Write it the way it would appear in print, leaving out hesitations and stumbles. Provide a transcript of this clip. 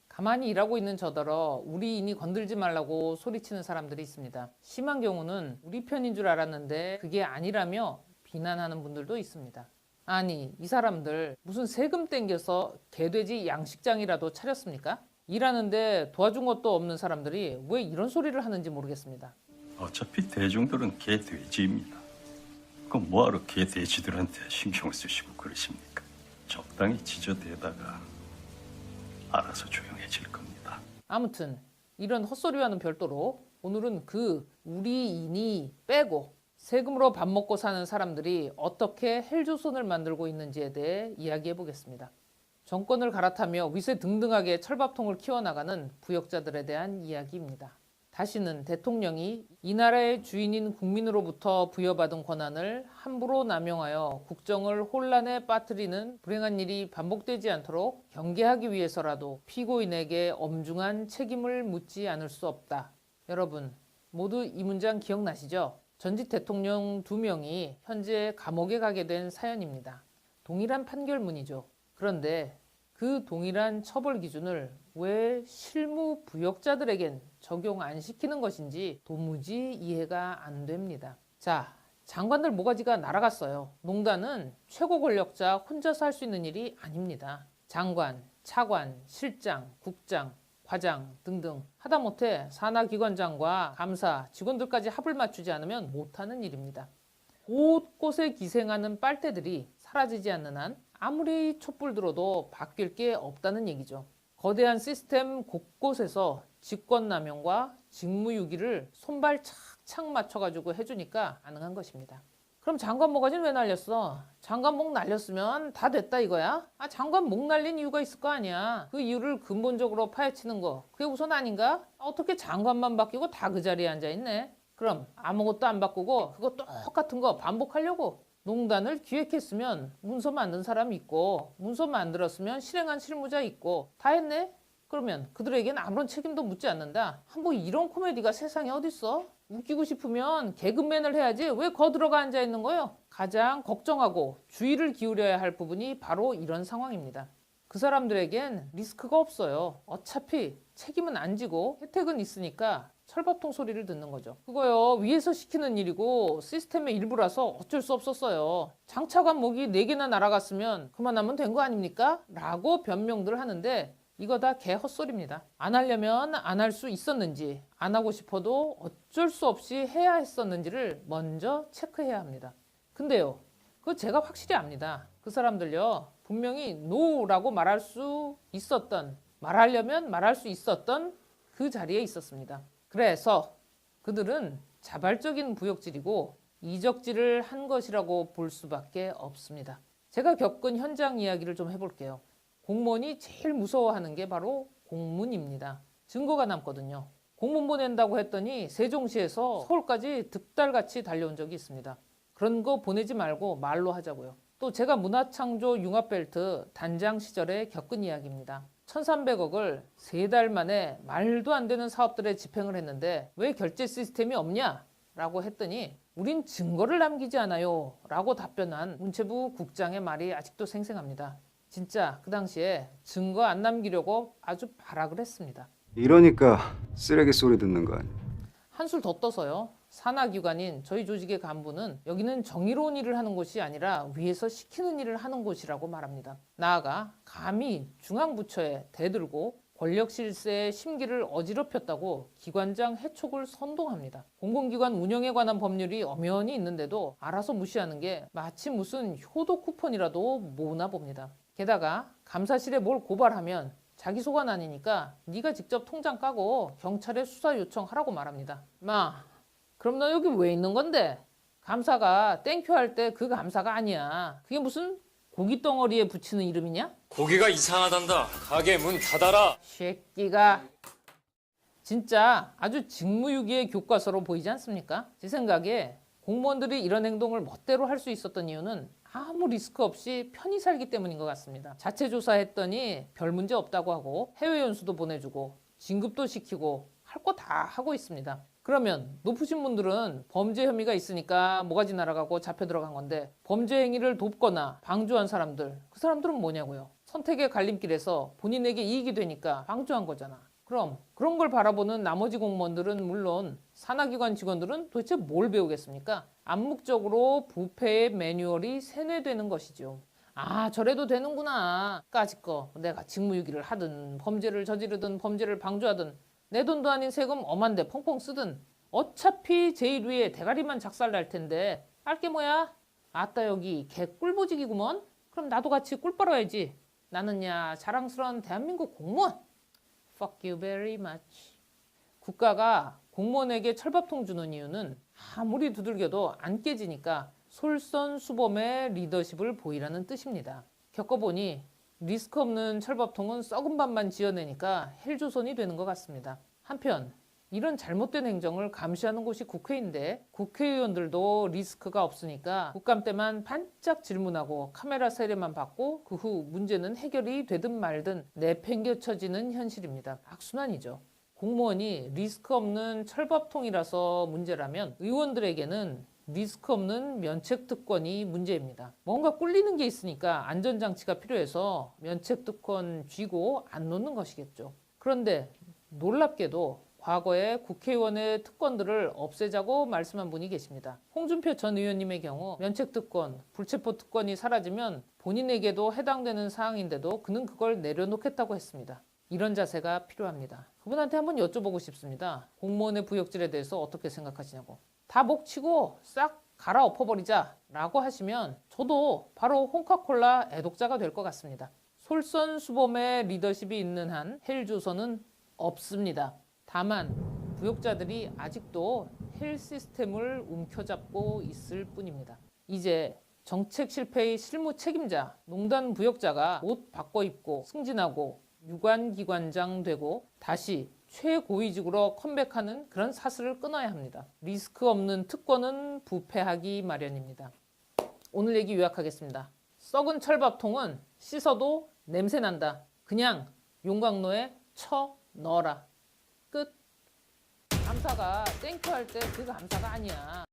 가만히 일하고 있는 저더러 우리 인이 건들지 말라고 소리치는 사람들이 있습니다. 심한 경우는 우리 편인 줄 알았는데 그게 아니라며 비난하는 분들도 있습니다. 아니, 이 사람들 무슨 세금 땡겨서 개돼지 양식장이라도 차렸습니까? 일하는데 도와준 것도 없는 사람들이 왜 이런 소리를 하는지 모르겠습니다. 어차피 대중들은 개돼지입니다. 그럼 뭐하러 개돼지들한테 신경을 쓰시고 그러십니까? 적당히 지저대다가 알아서 조용해질 겁니다. 아무튼 이런 헛소리와는 별도로 오늘은 그 우리 인이 빼고 세금으로 밥 먹고 사는 사람들이 어떻게 헬조선을 만들고 있는지에 대해 이야기해 보겠습니다. 정권을 갈아타며 위세 등등하게 철밥통을 키워나가는 부역자들에 대한 이야기입니다. 다시는 대통령이 이 나라의 주인인 국민으로부터 부여받은 권한을 함부로 남용하여 국정을 혼란에 빠뜨리는 불행한 일이 반복되지 않도록 경계하기 위해서라도 피고인에게 엄중한 책임을 묻지 않을 수 없다. 여러분 모두 이 문장 기억나시죠? 전직 대통령 2명이 현재 감옥에 가게 된 사연입니다. 동일한 판결문이죠. 그런데 그 동일한 처벌 기준을 왜 실무 부역자들에겐 적용 안 시키는 것인지 도무지 이해가 안 됩니다. 자, 장관들 모가지가 날아갔어요. 농단은 최고 권력자 혼자서 할 수 있는 일이 아닙니다. 장관, 차관, 실장, 국장, 과장 등등 하다못해 산하기관장과 감사, 직원들까지 합을 맞추지 않으면 못하는 일입니다. 곳곳에 기생하는 빨대들이 사라지지 않는 한 아무리 촛불 들어도 바뀔 게 없다는 얘기죠. 거대한 시스템 곳곳에서 직권남용과 직무유기를 손발 착착 맞춰가지고 해주니까 가능한 것입니다. 그럼 장관 모가지는 왜 날렸어? 장관 목 날렸으면 다 됐다 이거야? 장관 목 날린 이유가 있을 거 아니야. 그 이유를 근본적으로 파헤치는 거 그게 우선 아닌가? 어떻게 장관만 바뀌고 다 그 자리에 앉아있네? 그럼 아무것도 안 바꾸고 그거 똑같은 거 반복하려고? 농단을 기획했으면 문서 만든 사람 있고 문서 만들었으면 실행한 실무자 있고 다 했네? 그러면 그들에겐 아무런 책임도 묻지 않는다. 뭐 이런 코미디가 세상에 어딨어? 웃기고 싶으면 개그맨을 해야지 왜 거들어가 앉아있는 거예요? 가장 걱정하고 주의를 기울여야 할 부분이 바로 이런 상황입니다. 그 사람들에겐 리스크가 없어요. 어차피 책임은 안 지고 혜택은 있으니까 철밥통 소리를 듣는 거죠. 그거요 위에서 시키는 일이고 시스템의 일부라서 어쩔 수 없었어요. 장차관 목이 4개나 날아갔으면 그만하면 된 거 아닙니까? 라고 변명들 하는데 이거 다 개 헛소리입니다. 안 하려면 안 할 수 있었는지 안 하고 싶어도 어쩔 수 없이 해야 했었는지를 먼저 체크해야 합니다. 근데요 그거 제가 확실히 압니다. 그 사람들요 분명히 NO라고 말할 수 있었던 말하려면 말할 수 있었던 그 자리에 있었습니다. 그래서 그들은 자발적인 부역질이고 이적질을 한 것이라고 볼 수밖에 없습니다. 제가 겪은 현장 이야기를 좀 해볼게요. 공무원이 제일 무서워하는 게 바로 공문입니다. 증거가 남거든요. 공문 보낸다고 했더니 세종시에서 서울까지 득달같이 달려온 적이 있습니다. 그런 거 보내지 말고 말로 하자고요. 또 제가 문화창조 융합벨트 단장 시절에 겪은 이야기입니다. 1,300억을 3달 만에 말도 안 되는 사업들에 집행을 했는데 왜 결제 시스템이 없냐? 라고 했더니 우린 증거를 남기지 않아요 라고 답변한 문체부 국장의 말이 아직도 생생합니다. 진짜 그 당시에 증거 안 남기려고 아주 발악을 했습니다. 이러니까 쓰레기 소리 듣는 거 아니야. 한술 더 떠서요. 산하기관인 저희 조직의 간부는 여기는 정의로운 일을 하는 곳이 아니라 위에서 시키는 일을 하는 곳이라고 말합니다. 나아가 감히 중앙부처에 대들고 권력 실세의 심기를 어지럽혔다고 기관장 해촉을 선동합니다. 공공기관 운영에 관한 법률이 엄연히 있는데도 알아서 무시하는 게 마치 무슨 효도 쿠폰이라도 모으나 봅니다. 게다가 감사실에 뭘 고발하면 자기 소관 아니니까 네가 직접 통장 까고 경찰에 수사 요청하라고 말합니다. 그럼 너 여기 왜 있는 건데? 감사가 땡큐 할 때 그 감사가 아니야. 그게 무슨 고기 덩어리에 붙이는 이름이냐? 고기가 이상하단다. 가게 문 닫아라. 새끼가 진짜 아주 직무유기의 교과서로 보이지 않습니까? 제 생각에 공무원들이 이런 행동을 멋대로 할 수 있었던 이유는 아무 리스크 없이 편히 살기 때문인 것 같습니다. 자체 조사했더니 별 문제 없다고 하고 해외 연수도 보내주고 진급도 시키고 할 거 다 하고 있습니다. 그러면 높으신 분들은 범죄 혐의가 있으니까 모가지 날아가고 잡혀 들어간 건데 범죄 행위를 돕거나 방조한 사람들 그 사람들은 뭐냐고요. 선택의 갈림길에서 본인에게 이익이 되니까 방조한 거잖아. 그럼 그런 걸 바라보는 나머지 공무원들은 물론 산하기관 직원들은 도대체 뭘 배우겠습니까? 암묵적으로 부패의 매뉴얼이 세뇌되는 것이죠. 아, 저래도 되는구나. 까짓 거 내가 직무유기를 하든 범죄를 저지르든 범죄를 방조하든 내 돈도 아닌 세금 엄한데 펑펑 쓰든 어차피 제일 위에 대가리만 작살날 텐데 알게 뭐야? 아따 여기 개 꿀보직이구먼? 그럼 나도 같이 꿀 빨아야지. 나는야 자랑스러운 대한민국 공무원. Fuck you very much. 국가가 공무원에게 철밥통 주는 이유는 아무리 두들겨도 안 깨지니까 솔선수범의 리더십을 보이라는 뜻입니다. 겪어보니 리스크 없는 철밥통은 썩은 밥만 지어내니까 헬조선이 되는 것 같습니다. 한편 이런 잘못된 행정을 감시하는 곳이 국회인데 국회의원들도 리스크가 없으니까 국감 때만 반짝 질문하고 카메라 세례만 받고 그 후 문제는 해결이 되든 말든 내팽개쳐지는 현실입니다. 악순환이죠. 공무원이 리스크 없는 철밥통이라서 문제라면 의원들에게는 리스크 없는 면책특권이 문제입니다. 뭔가 꿀리는 게 있으니까 안전장치가 필요해서 면책특권 쥐고 안 놓는 것이겠죠. 그런데 놀랍게도 과거에 국회의원의 특권들을 없애자고 말씀한 분이 계십니다. 홍준표 전 의원님의 경우 면책특권, 불체포특권이 사라지면 본인에게도 해당되는 사항인데도 그는 그걸 내려놓겠다고 했습니다. 이런 자세가 필요합니다. 그분한테 한번 여쭤보고 싶습니다. 공무원의 부역질에 대해서 어떻게 생각하시냐고. 다 목치고 싹 갈아엎어버리자 라고 하시면 저도 바로 홍카콜라 애독자가 될 것 같습니다. 솔선수범의 리더십이 있는 한 헬조선은 없습니다. 다만 부역자들이 아직도 헬 시스템을 움켜잡고 있을 뿐입니다. 이제 정책 실패의 실무 책임자, 농단 부역자가 옷 바꿔 입고 승진하고 유관기관장 되고 다시 최고위직으로 컴백하는 그런 사슬을 끊어야 합니다. 리스크 없는 특권은 부패하기 마련입니다. 오늘 얘기 요약하겠습니다. 썩은 철밥통은 씻어도 냄새난다. 그냥 용광로에 쳐 넣어라. 끝. 감사가 땡큐 할 때 그 감사가 아니야.